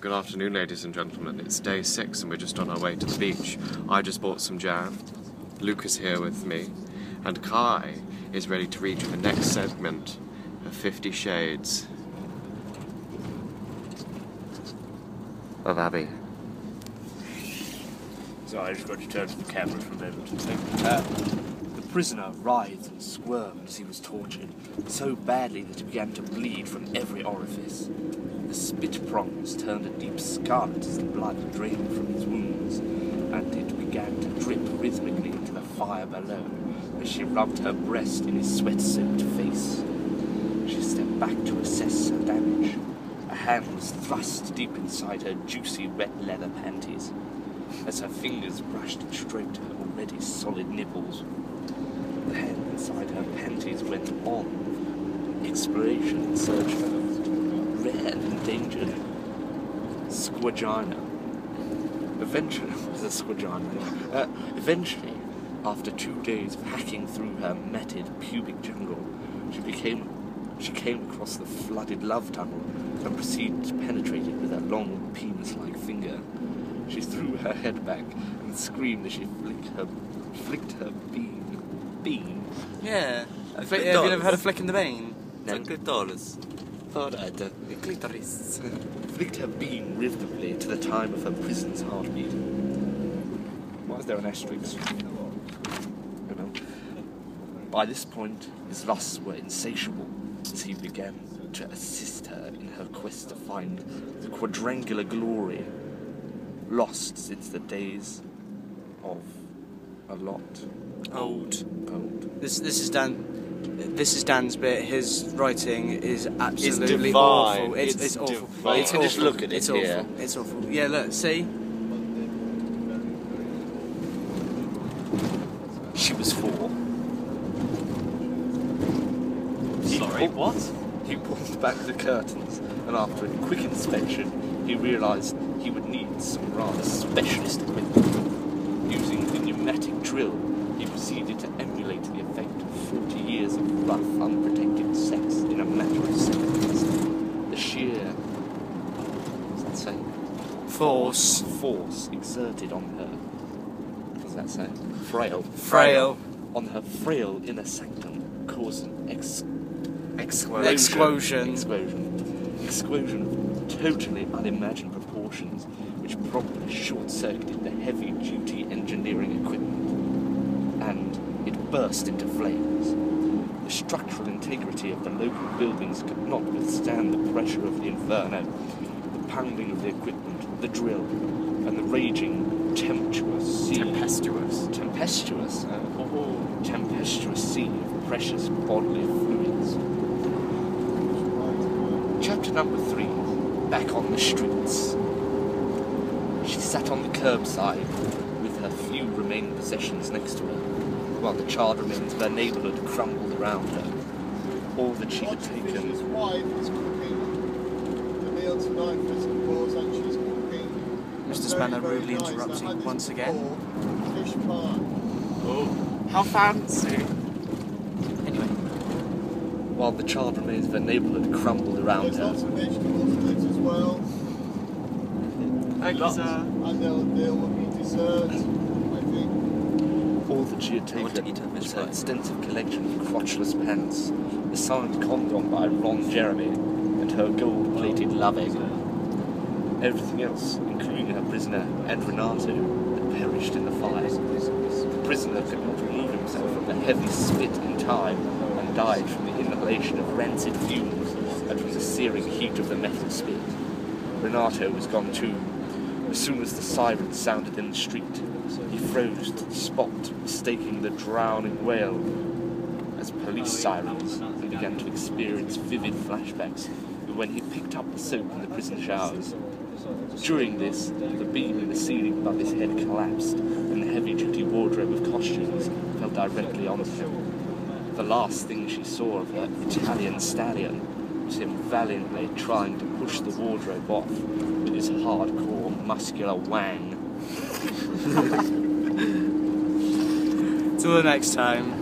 Good afternoon, ladies and gentlemen. It's day 6 and we're just on our way to the beach. I just bought some jam. Luke is here with me. And Kai is ready to read the next segment of 50 Shades of Abby. So I just got to turn to the camera for a moment and say, the prisoner writhed and squirmed as he was tortured, so badly that he began to bleed from every orifice. The spit prongs turned a deep scarlet as the blood drained from his wounds, and it began to drip rhythmically into the fire below as she rubbed her breast in his sweat-soaked face. She stepped back to assess her damage. A hand was thrust deep inside her juicy red leather panties, as her fingers brushed and stroked her already solid nipples. The hand inside her panties went on exploration in search of rare and endangered squagina. Eventually, after 2 days of hacking through her matted pubic jungle, she came across the flooded love tunnel and proceeded to penetrate it with her long penis-like finger. She threw her head back and screamed as she flicked her bean. Yeah. Have you never had a flick in the bean? No. Clitoris. Thought I'd Clitoris. flicked her bean rhythmically to the time of her prison's heartbeat. Why is there an asterisk? I don't know. By this point, his lusts were insatiable as he began to assist her in her quest to find the quadrangular glory lost since the days of a lot. Old. This is Dan's bit. His writing is absolutely divine. awful. It's awful. Divine. It's You can just awful. look at it It's here. awful. It's awful. Yeah, look, see? She was 4. Sorry, what? He pulled back the curtains, and after a quick inspection, he realised he would need some rather specialist equipment. Using the pneumatic drill, he proceeded to emulate the effect of 40 years of rough, unprotected sex in a matter of seconds. The sheer... what does that say? Force exerted on her... what does that say? Frail. On her frail inner sanctum caused an explosion of totally unimagined proportions, which promptly short-circuited the heavy-duty engineering equipment, and it burst into flames. The structural integrity of the local buildings could not withstand the pressure of the inferno, the pounding of the equipment, the drill, and the raging tempestuous sea of precious bodily fluids. Chapter number 3, back on the streets. She sat on the curbside with her few remaining possessions next to her, while the charred remains of her neighbourhood crumbled around her. All that she had taken... His wife is cooking the meal tonight for his cause, and she's cooking... Mr. Spanner rudely interrupting once again. Fish pie. Oh, how fancy. Anyway. While the charred remains of her neighbourhood crumbled around There's her. lots of vegetables in it as well. Thank you, sir. And there will be dessert, I think. All that she had taken was her extensive collection of crotchless pants, the signed condom by Ron Jeremy, and her gold-plated love egg. Everything else, including her prisoner and Renato, had perished in the fire. The prisoner could not remove himself from the heavy spit in time, and died from the inhalation of rancid fumes and from the searing heat of the metal spit. Renato was gone too. As soon as the siren sounded in the street, he froze to the spot, mistaking the drowning wail as police sirens, and began to experience vivid flashbacks of when he picked up the soap in the prison showers. During this, the beam in the ceiling above his head collapsed, and the heavy-duty wardrobe of costumes fell directly onto him. The last thing she saw of her Italian stallion was him valiantly trying to push the wardrobe off with his hardcore, muscular wang. Till the next time.